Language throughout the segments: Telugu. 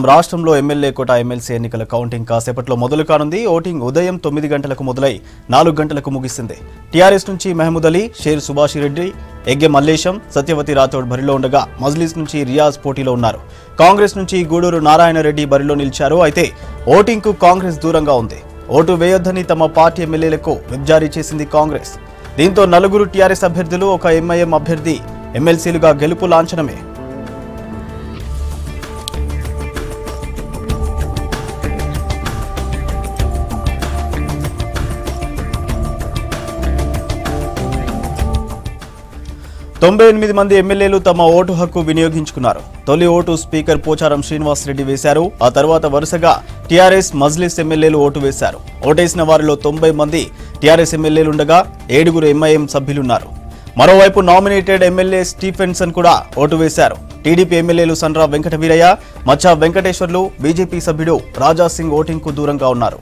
రాష్ట్రంలో ఎమ్మెల్యే కోట ఎమ్మెల్సీ ఎన్నికల కౌంటింగ్ కాసేపట్లో మొదలు కానుంది. ఓటింగ్ ఉదయం 9 గంటలకు మొదలై 4 గంటలకు ముగిసింది. టీఆర్ఎస్ నుంచి మహమూద్ అలీ, షేర్ సుభాష్ రెడ్డి, ఎగ్గె మల్లేశం, సత్యవతి రాథోడ్ బరిలో ఉండగా మజ్లిస్ నుంచి రియాజ్ పోటీలో ఉన్నారు. కాంగ్రెస్ నుంచి గూడూరు నారాయణ రెడ్డి బరిలో నిలిచారు. అయితే ఓటింగ్కు కాంగ్రెస్ దూరంగా ఉంది. ఓటు వేయొద్దని తమ పార్టీ ఎమ్మెల్యేలకు విప్ జారీ చేసింది కాంగ్రెస్. దీంతో 4 టీఆర్ఎస్ అభ్యర్థులు, ఒక ఎంఐఎం అభ్యర్థి ఎమ్మెల్సీలుగా గెలుపు లాంఛనమే. తొంభై 8 మంది ఎమ్మెల్యేలు తమ ఓటు హక్కు వినియోగించుకున్నారు. తొలి ఓటు స్పీకర్ పోచారం శ్రీనివాస్ రెడ్డి వేశారు. ఆ తర్వాత వరుసగా టీఆర్ఎస్, మజ్లిస్ ఎమ్మెల్యేలు ఓటు వేశారు. ఓటేసిన వారిలో 90 మంది టీఆర్ఎస్ ఎమ్మెల్యేలుండగా 7 ఎంఐఎం సభ్యులున్నారు. మరోవైపు నామినేటెడ్ ఎమ్మెల్యే స్టీఫెన్సన్ కూడా ఓటు వేశారు. టీడీపీ ఎమ్మెల్యేలు సండ్ర వెంకట వీరయ్య, మచ్చా వెంకటేశ్వర్లు, బీజేపీ సభ్యుడు రాజా సింగ్ ఓటింగ్కు దూరంగా ఉన్నారు.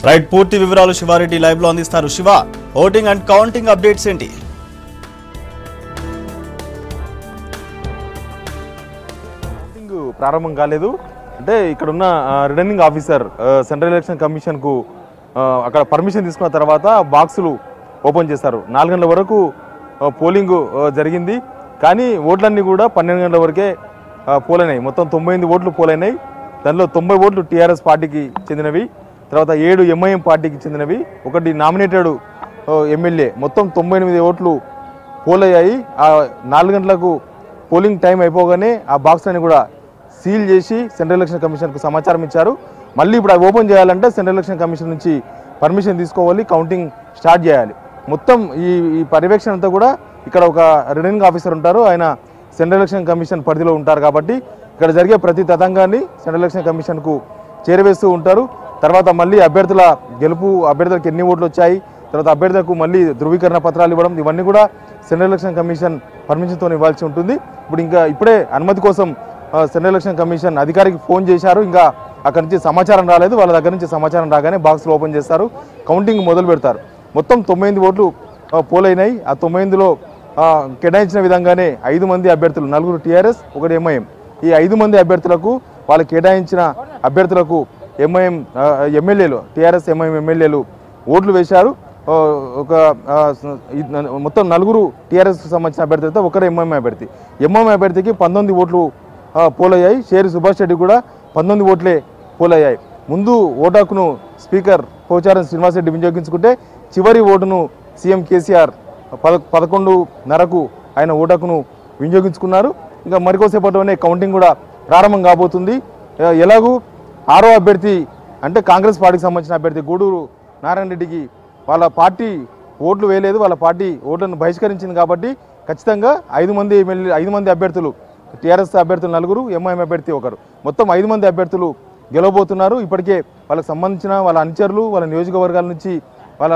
రైట్, పూర్తి వివరాలు శివారెడ్డి లైవ్ లో అందిస్తారు. Shiva, voting and counting updates ఏంటి? ఓటింగ్ ప్రారంభం కాలేదు. అంటే ఇక్కడ ఉన్న returning officer central election commission కు అక్కడ పర్మిషన్ తీసుకున్న తర్వాత బాక్సులు ఓపెన్ చేశారు. 4 గంటల వరకు పోలింగ్ జరిగింది. కానీ ఓట్లన్నీ కూడా 12 గంటల వరకే పోలైనాయి. మొత్తం 98 ఓట్లు పోలైనాయి. దానిలో 90 ఓట్లు టీఆర్ఎస్ పార్టీకి చెందినవి, తర్వాత 7 ఎంఐఎం పార్టీకి చెందినవి, 1 నామినేటెడ్ ఎమ్మెల్యే. మొత్తం 98 ఓట్లు పోలయ్యాయి. ఆ 4 గంటలకు పోలింగ్ టైం అయిపోగానే ఆ బాక్స్లని కూడా సీల్ చేసి సెంట్రల్ ఎలక్షన్ కమిషన్కు సమాచారం ఇచ్చారు. మళ్ళీ ఇప్పుడు అవి ఓపెన్ చేయాలంటే సెంట్రల్ ఎలక్షన్ కమిషన్ నుంచి పర్మిషన్ తీసుకోవాలి, కౌంటింగ్ స్టార్ట్ చేయాలి. మొత్తం ఈ పర్యవేక్షణ అంతా కూడా ఇక్కడ ఒక రిటర్నింగ్ ఆఫీసర్ ఉంటారు. ఆయన సెంట్రల్ ఎలక్షన్ కమిషన్ పరిధిలో ఉంటారు కాబట్టి ఇక్కడ జరిగే ప్రతి తతంగాన్ని సెంట్రల్ ఎలక్షన్ కమిషన్కు చేరవేస్తూ ఉంటారు. తర్వాత మళ్ళీ అభ్యర్థులకు ఎన్ని ఓట్లు వచ్చాయి, తర్వాత అభ్యర్థులకు మళ్ళీ ధృవీకరణ పత్రాలు ఇవ్వడం, ఇవన్నీ కూడా సెంట్రల్ ఎలక్షన్ కమిషన్ పర్మిషన్తో ఇవ్వాల్సి ఉంటుంది. ఇప్పుడే అనుమతి కోసం సెంట్రల్ ఎలక్షన్ కమిషన్ అధికారికి ఫోన్ చేశారు. ఇంకా అక్కడి నుంచి సమాచారం రాలేదు. వాళ్ళ దగ్గర నుంచి సమాచారం రాగానే బాక్స్లు ఓపెన్ చేస్తారు, కౌంటింగ్ మొదలు పెడతారు. మొత్తం 98 ఓట్లు పోలైనాయి. ఆ 98లో కేటాయించిన విధంగానే 5 మంది అభ్యర్థులు, 4 టీఆర్ఎస్, 1 ఎంఐఎం, ఈ 5 మంది అభ్యర్థులకు వాళ్ళు కేటాయించిన అభ్యర్థులకు ఎంఐఎం ఎమ్మెల్యేలు, టీఆర్ఎస్ ఎంఐఎం ఎమ్మెల్యేలు ఓట్లు వేశారు. మొత్తం 4 టీఆర్ఎస్కి సంబంధించిన అభ్యర్థులతో 1 ఎంఐఎం అభ్యర్థి. ఎంఐఎం అభ్యర్థికి 19 ఓట్లు పోలయ్యాయి. షేర్ సుభాష్ రెడ్డి కూడా 19 ఓట్లే పోలయ్యాయి. ముందు ఓటాకును స్పీకర్ పోచారం శ్రీనివాస్ రెడ్డి వినియోగించుకుంటే చివరి ఓటును సీఎం కేసీఆర్ 11:30కు ఆయన ఓటాకును వినియోగించుకున్నారు. ఇంకా మరికొసేపట్లోనే కౌంటింగ్ కూడా ప్రారంభం కాబోతుంది. ఎలాగూ 6వ అభ్యర్థి అంటే కాంగ్రెస్ పార్టీకి సంబంధించిన అభ్యర్థి గూడూరు నారాయణ రెడ్డికి వాళ్ళ పార్టీ ఓట్లు వేయలేదు, వాళ్ళ పార్టీ ఓట్లను బహిష్కరించింది. కాబట్టి ఖచ్చితంగా 5 మంది అభ్యర్థులు, టీఆర్ఎస్ అభ్యర్థులు 4, ఎంఐఎం అభ్యర్థి 1, మొత్తం 5 మంది అభ్యర్థులు గెలవబోతున్నారు. ఇప్పటికే వాళ్ళకి సంబంధించిన వాళ్ళ అనుచరులు, వాళ్ళ నియోజకవర్గాల నుంచి వాళ్ళ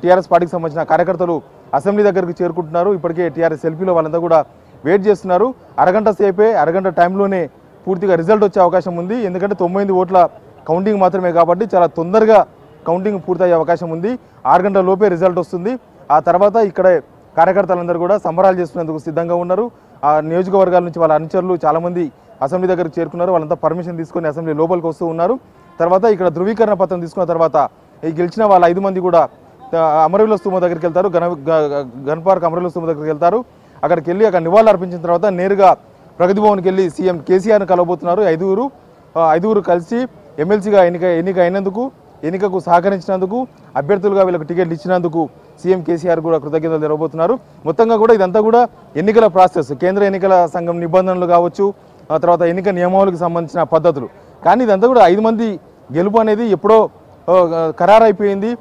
టీఆర్ఎస్ పార్టీకి సంబంధించిన కార్యకర్తలు అసెంబ్లీ దగ్గరకు చేరుకుంటున్నారు. ఇప్పటికే టీఆర్ఎస్ ఎల్పీలో వాళ్ళంతా కూడా వెయిట్ చేస్తున్నారు. అరగంట టైంలోనే పూర్తిగా రిజల్ట్ వచ్చే అవకాశం ఉంది. ఎందుకంటే 98 ఓట్ల కౌంటింగ్ మాత్రమే కాబట్టి చాలా తొందరగా కౌంటింగ్ పూర్తయ్యే అవకాశం ఉంది. 6 గంటల లోపే రిజల్ట్ వస్తుంది. ఆ తర్వాత ఇక్కడ కార్యకర్తలందరూ కూడా సంబరాలు చేసుకునేందుకు సిద్ధంగా ఉన్నారు. ఆ నియోజకవర్గాల నుంచి వాళ్ళ అనుచరులు చాలామంది అసెంబ్లీ దగ్గరకు చేరుకున్నారు. వాళ్ళంతా పర్మిషన్ తీసుకొని అసెంబ్లీ లోపలికి వస్తూ ఉన్నారు. తర్వాత ఇక్కడ ధృవీకరణ పత్రం తీసుకున్న తర్వాత ఈ గెలిచిన వాళ్ళ 5 మంది కూడా అమరవీరుల స్తూపం దగ్గరికి వెళ్తారు, గన్ పార్క్ అమరవీరుల స్తూపం దగ్గరికి వెళ్తారు. అక్కడికి వెళ్ళి అక్కడ నివాళులు అర్పించిన తర్వాత నేరుగా ప్రగతి భవన్కి వెళ్ళి సీఎం కేసీఆర్ని కలవబోతున్నారు. 5గురు కలిసి ఎమ్మెల్సీగా ఎన్నిక అయినందుకు, ఎన్నికకు సహకరించినందుకు, అభ్యర్థులుగా వీళ్ళకి టికెట్లు ఇచ్చినందుకు సీఎం కేసీఆర్ కూడా కృతజ్ఞతలు తెలవబోతున్నారు. మొత్తంగా కూడా ఇదంతా కూడా ఎన్నికల ప్రాసెస్, కేంద్ర ఎన్నికల సంఘం నిబంధనలు కావచ్చు, తర్వాత ఎన్నిక నియమావళికి సంబంధించిన పద్ధతులు. కానీ ఇదంతా కూడా 5 మంది గెలుపు అనేది ఎప్పుడో ఖరారైపోయింది.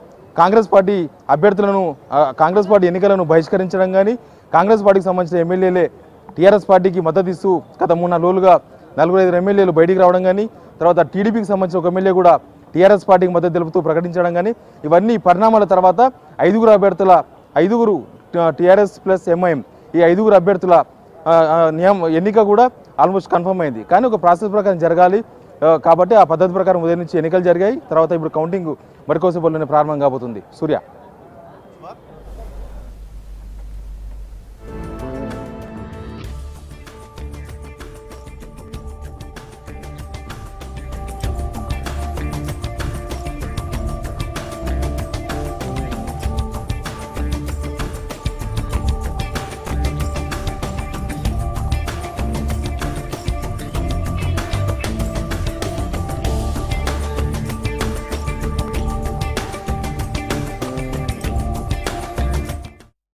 కాంగ్రెస్ పార్టీ ఎన్నికలను బహిష్కరించడం కానీ, కాంగ్రెస్ పార్టీకి సంబంధించిన ఎమ్మెల్యేలే టీఆర్ఎస్ పార్టీకి మద్దతు ఇస్తూ గత 3-4 రోజులుగా 4-5 ఎమ్మెల్యేలు బయటికి రావడం కానీ, తర్వాత టీడీపీకి సంబంధించిన ఒక ఎమ్మెల్యే కూడా టీఆర్ఎస్ పార్టీకి మద్దతు తెలుపుతూ ప్రకటించడం కానీ, ఇవన్నీ పరిణామాల తర్వాత 5 అభ్యర్థుల 5 టీఆర్ఎస్ ప్లస్ ఎంఐఎం ఈ 5 అభ్యర్థుల ఎన్నిక కూడా ఆల్మోస్ట్ కన్ఫర్మ్ అయింది. కానీ ఒక ప్రాసెస్ ప్రకారం జరగాలి కాబట్టి ఆ పద్ధతి ప్రకారం ఉదయం నుంచి ఎన్నికలు జరిగాయి. తర్వాత ఇప్పుడు కౌంటింగ్ మరికోసేపట్లోనే ప్రారంభం కాబోతుంది. సూర్య.